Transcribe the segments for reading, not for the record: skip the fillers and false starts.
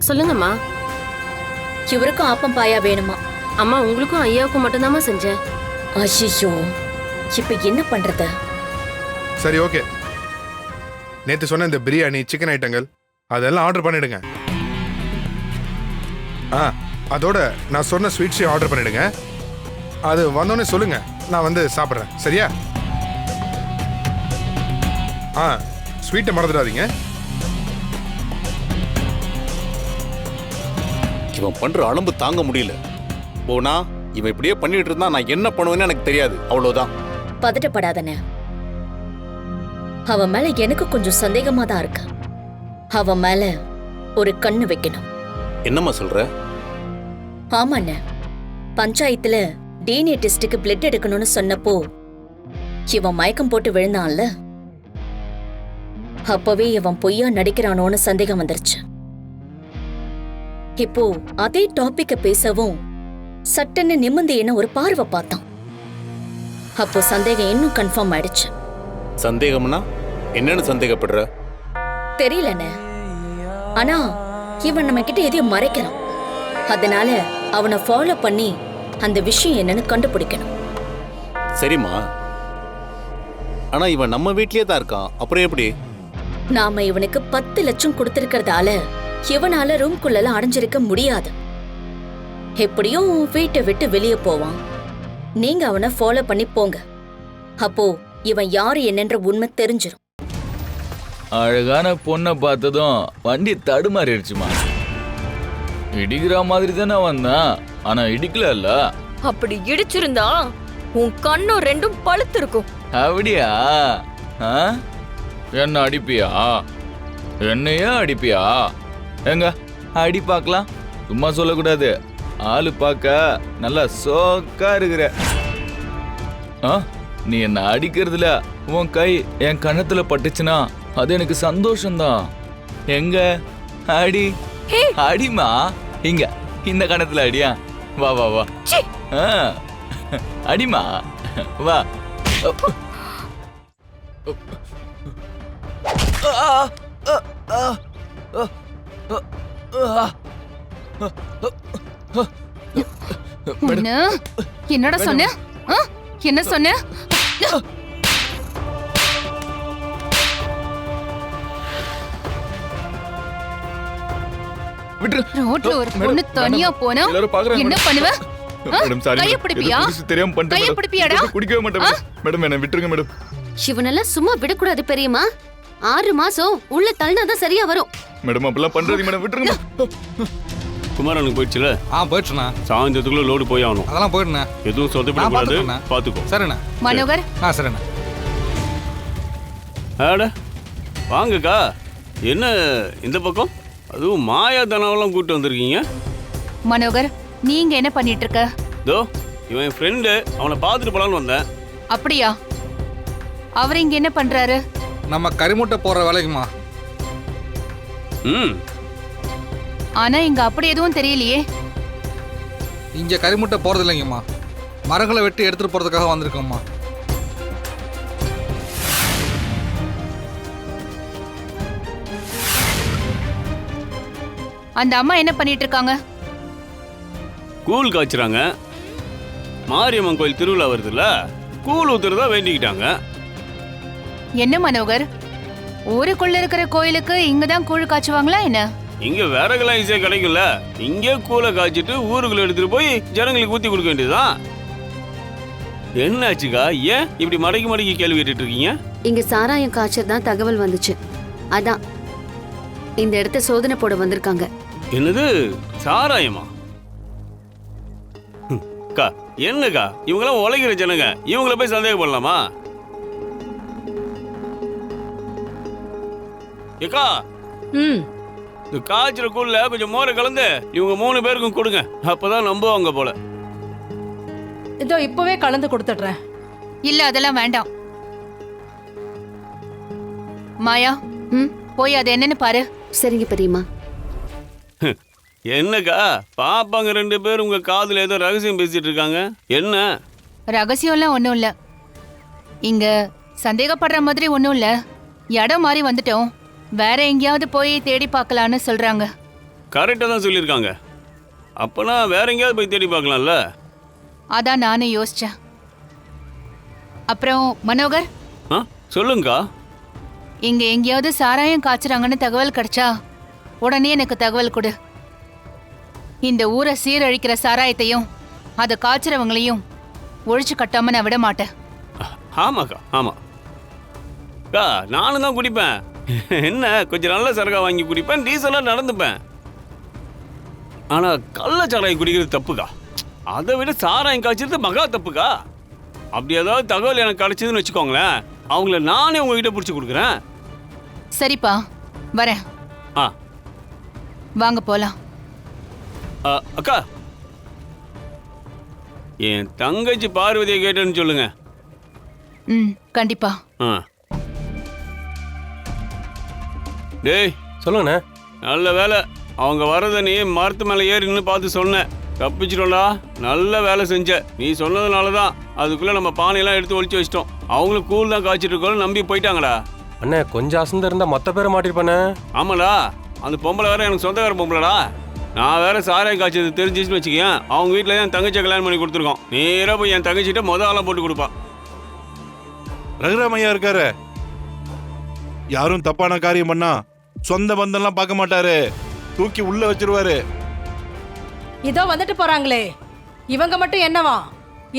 சொல்லுங்கம்மா. இவருக்கும் ஆப்பம் பாயா வேணுமா? அம்மா உங்களுக்கும் ஐயாவுக்கும் மட்டும்தாம்மா செஞ்சேன். அய்யோ, இப்ப என்ன பண்றது? சரி, ஓகே. நேத்து சொன்ன இந்த பிரியாணி, சிக்கன் ஐட்டங்கள் அதெல்லாம் ஆர்டர் பண்ணிடுங்க. அதோட நான் சொன்ன ஸ்வீட்ஸையும் ஆர்டர் பண்ணிடுங்க. அது வந்தோடனே சொல்லுங்க, நான் வந்து சாப்பிட்றேன். சரியா? ஸ்வீட்டை மறந்துடாதீங்க. இவன் பண்ற அலம்பு தாங்க முடியல. போனா இவன் இப்படியே பண்ணிட்டு இருந்தா நான் என்ன பண்ணுவேன்னு எனக்கு தெரியாது. அவ்வளவுதான். பதட்டப்படாதன. அவன் மேல எனக்கு கொஞ்சம் சந்தேகமா தான் இருக்கு. அவன் மேல ஒரு கண்ணு வைக்கணும். என்னம்மா சொல்ற? ஆமாண்ண, பஞ்சாயத்துல டிஎன்ஏ டெஸ்டுக்கு பிளட் எடுக்கணும்னு சொன்னப்போ இவன் மயக்கம் போட்டு விழுந்தான்ல, அப்பவே இவன் பொய்யா நடிக்கிறானோன்னு சந்தேகம் வந்துருச்சு. இப்போ அதே டாபிக்க பேசவும் சட்டுன்னு நிமிந்து என்ன ஒரு பார்வை பார்த்தான். அப்போ சந்தேகம் இன்னும் கன்ஃபார்ம் ஆயிடுச்சு. சந்தேகம்னா என்னன்னு சந்தேகப்படுற? தெரியலண்ணே, ஆனா இவன் நம்ம கிட்ட எதையும் மறைக்கிறான். அதனால அவனை ஃபாலோ பண்ணி அந்த விஷயம் என்னன்னு கண்டுபிடிக்கணும். சரிம்மா, ஆனா இவன் நம்ம வீட்லயே தான் இருக்கான். அப்புறம் எப்படி? நாம இவனுக்கு 10 லட்சம் கொடுத்திருக்கிறதால இவனால ரூம்குள்ள அடைஞ்சிருக்க முடியாது. எப்படியும் வீட்டை விட்டு வெளியே போவான். நீங்க அவனை ஃபாலோ பண்ணி போங்க. அப்போ இவன் யாரு என்னன்ற உண்மை தெரிஞ்சிடும். அழகான பொண்ணை பார்த்ததும் வண்டி தடுமாறிடுச்சுமா. இடிக்கிற மாதிரி தானே வந்தான், ஆனா இடிக்கல. அப்படி இடிச்சிருந்தா உன் கண்ணும் ரெண்டும் பழுத்து இருக்கும். அப்படியா? என்ன அடிப்பியா? என்னையா அடிப்பியா? எங்க அடி பார்க்கலாம். சும்மா சொல்லக்கூடாது. ஆளு பார்க்க நல்லா சோக்கா இருக்கிற. நீ என்ன அடிக்கிறதுல உன் கை என் கண்ணத்துல பட்டுச்சுன்னா அது எனக்கு சந்தோஷம்தான். எங்க அடி? அடிமா. இங்க இந்த கணத்துல அடியா. வா வா வா. அடிமா வா. என்னடா சொன்ன? என்ன சொன்ன? ரோட்ல ஒரு பொண்ணு தனியா போனா என்ன பண்ணுவ? கைய பிடிப்பியா? கைய பிடிப்பியாடா? குடிக்கவே மாட்டேன் மேடம். என்ன விட்டுருங்க மேடம். இவனெல்லாம் சும்மா விடக்கூடாது பெரியம்மா. 6 மாசம் உள்ள தள்ளினாதான் சரியா வரும். மேடம் அப்பெல்லாம் பண்றது மேடம், விட்டுருங்க. குமாரனுக்கு போயிடுச்சுல? போயிடுச்சுண்ணா. சாயந்தரத்துக்குள்ள லோடு போய் ஆகணும். அதெல்லாம் போயிடுண்ணா. எதுவும் சொதப்படாது, பாத்துக்கோ. சரிண்ணா. மனோகர். சரிண்ணா. ஆட வாங்கக்கா. என்ன இந்த பக்கம்? அதுவும் மாயா தனவெல்லாம் கூட்டு வந்திருக்கீங்க. மனோகர், நீங்க என்ன பண்ணிட்டு இருக்க? தோ இவன் என் ஃப்ரெண்டு, அவனை பார்த்துட்டு போலான்னு வந்தேன். அப்படியா? அவர் இங்க என்ன பண்றாரு? நம்ம கரிமுட்டை போற வேலைக்குமா. ஆனா இங்க அப்படி எதுவும் தெரியலையே. இங்க கரிமுட்டை போறது இல்லைங்கம்மா. மரங்களை வெட்டி எடுத்துட்டு போறதுக்காக வந்திருக்கோம்மா. அந்த அம்மா என்ன பண்ணிட்டு இருக்காங்க? கூழ் காய்ச்சுறாங்க. மாரியம்மன் கோயில் திருவிழா வருதுல்ல, கூழ் ஊத்துறதா வேண்டிக்கிட்டாங்க. என்ன மனோகர், ஊருக்குள்ள இருக்கிற கோயிலுக்கு இங்கதான் கூழ் காய்ச்சுவாங்களா என்ன? இங்க விறகுலாம் ஈஸியா கிடைக்கும்ல, இங்கே கூழை காய்ச்சிட்டு ஊருக்குள்ள எடுத்துட்டு போய் ஜனங்களுக்கு ஊத்தி கொடுக்க வேண்டியதுதான். என்னாச்சுக்கா, ஏன் இப்படி மடக்கி மடக்கி கேள்வி கேட்டுட்டு இருக்கீங்க? இங்க சாராயம் காய்ச்சல் தகவல் வந்துச்சு. அதான் இந்த இடத்த சோதனை போட வந்திருக்காங்க. என்னது சாராயமா? அக்கா என்னக்கா, இவங்கெல்லாம் உழைக்கிற ஜனங்க, இவங்கள போய் சந்தேகப்படலாமா? ஏக்கா, இந்த காய்ச்சற கூழ்ல கொஞ்சம் மோரை கலந்து இவங்க 3 பேருக்கும் கொடுங்க. அப்பதான் நம்புவாங்க போல. இதோ இப்பவே கலந்து கொடுத்துடுறேன். இல்ல அதெல்லாம் வேண்டாம். மாயா, போய் அது என்னன்னு பாரு. சரிங்க பெரியம்மா. என்னக்கா, பாப்பாங்க 2 பேரும் உங்க காதுல ஏதோ ரகசியம் பேசிட்டு இருக்காங்க. என்ன ரகசியம்லாம் ஒண்ணும் இல்ல. இங்க சந்தேகப்படுற மாதிரி ஒண்ணும் இல்ல. இடம் மாறி வந்துட்டோம். வேற எங்கேயாவது போய் தேடி பார்க்கலான்னு சொல்றாங்க. கரெக்டாக தான் சொல்லியிருக்காங்க. அப்போனா வேற எங்கேயாவது போய் தேடி பார்க்கலாம்ல. அதான் நானே யோசிச்சேன். அப்புறம் மனோகர், ஆ சொல்லுங்கக்கா. இங்க எங்கேயாவது சாராயம் காய்ச்சறாங்கன்னு தகவல் கிடைச்சா உடனே எனக்கு தகவல் கொடு. இந்த ஊரை சீரழிக்கிற சாராயத்தையும் அதை காய்ச்சறவங்களையும் ஒழிச்சு கட்டாம நான் விட மாட்டேன். ஆமாக்கா, ஆமாம் அக்கா. நானும் தான் குடிப்பேன். என்ன கொஞ்சம் நல்ல சரகா வாங்கி குடிப்பேன், டீசலாக நடந்துப்பேன். ஆனால் கள்ளச்சாராயம் குடிக்கிறது தப்புக்கா. அதை விட சாராயம் காய்ச்சறது மகா தப்புக்கா. அப்படி ஏதாவது தகவல் எனக்கு கிடைச்சதுன்னு வச்சுக்கோங்களேன், அவங்கள நானே உங்ககிட்ட பிடிச்சி கொடுக்குறேன். சரிப்பா, வரேன். ஆ வாங்க போலாம். அக்கா, என் தங்கச்சி பார்வதியை கேட்டேன்னு சொல்லுங்க. ம், கண்டிப்பா. ஆ டேய் சொல்லுங்கண்ணே. நல்ல வேலை அவங்க வரதை நீ மரத்து மேலே ஏறி நின்று பார்த்து சொன்னேன். தப்பிச்சிட்டோம்டா, நல்ல வேலை செஞ்ச. நீ சொன்னதுனால தான் அதுக்குள்ளே நம்ம பானையெல்லாம் எடுத்து ஒழிச்சு வச்சிட்டோம். அவங்களும் கூழ் தான் காய்ச்சிட்டு இருக்கோம் நம்பி போயிட்டாங்கடா. அண்ணே கொஞ்சம் அசந்து இருந்தா மொத்த பேரை மாட்டிருப்பானே. ஆமாடா, அந்த பொம்பளை வேற எனக்கு சொந்தக்கார பொம்பளைடா. நான் வேற சாராயம் காய்ச்சது தெரிஞ்சிச்சுன்னு வச்சுக்கேன், அவங்க வீட்டில் என் தங்கச்சியை கல்யாணம் பண்ணி கொடுத்துருக்கோம். நேராக போய் என் தங்கச்சிட்ட மொதல் ஆளாக போட்டு கொடுப்பான். ரகுராமையா இருக்காரு. யாரும் தப்பான காரியம் பண்ணா சொந்த பந்தம்லாம் பார்க்க மாட்டாரு, தூக்கி உள்ள வச்சிருவாரு. இதோ வந்துட்டு போறாங்களே, இவங்க மட்டும் என்னவா?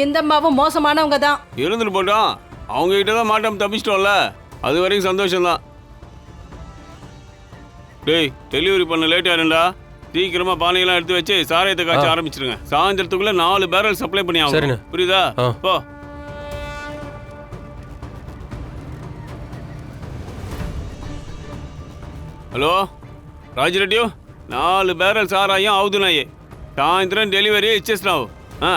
இந்த அம்மாவும் மோசமானவங்க தான். இருந்துட்டு போட்டோம், அவங்க கிட்ட தான் மாட்டாம தப்பிச்சிட்டோம்ல, அது வரைக்கும் சந்தோஷம்தான். டேய், டெலிவரி பண்ண லேட் ஆயிருண்டா. சீக்கிரமா பானையெல்லாம் எடுத்து வச்சு சாராயத்தை காய்ச்ச ஆரம்பிச்சிருங்க. சாயந்தரத்துக்குள்ள 4 பேரல் சப்ளை பண்ணி ஆகும். புரியுதா? போ. ஹலோ ராஜ் ரெட்டியோ, 4 பேரல் சாராயம் ஆகுது நாயே. சாயந்தரம் டெலிவரி இச்சேஸ்டாவு. ஆ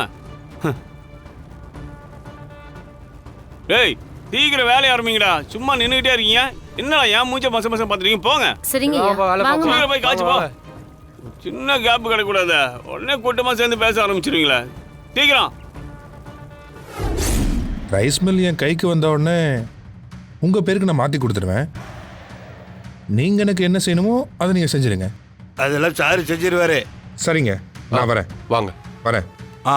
டேய், சீக்கிரம் வேலையை ஆரம்பிங்கடா. சும்மா நின்றுக்கிட்டே இருக்கீங்க. என்னடா ஏன் மூஞ்ச மசம் பார்த்துருக்கீங்க? போங்க. சரிங்க. சீக்கிரம் போய் காய்ச்சி போ. சின்ன கேப் கிடைக்கூடாத, உடனே கூட்டமாக சேர்ந்து பேச ஆரம்பிச்சிருவீங்களா? சீக்கிரம். ரைஸ் மில் என் கைக்கு வந்த உடனே உங்கள் பேருக்கு நான் மாற்றி கொடுத்துருவேன். நீங்கள் எனக்கு என்ன செய்யணுமோ அதை நீங்கள் செஞ்சிருங்க. அதெல்லாம் சாரு செஞ்சிருவாரு. சரிங்க, நான் வரேன். வாங்க. வரேன். ஆ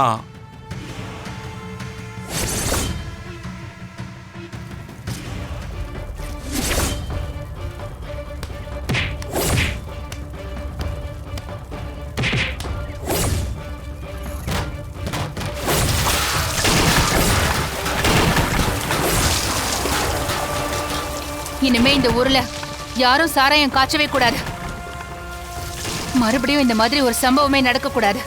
இனிமே இந்த ஊர்ல யாரும் சாராயம் காய்ச்சவே கூடாது. மறுபடியும் இந்த மாதிரி ஒரு சம்பவமே நடக்க கூடாது.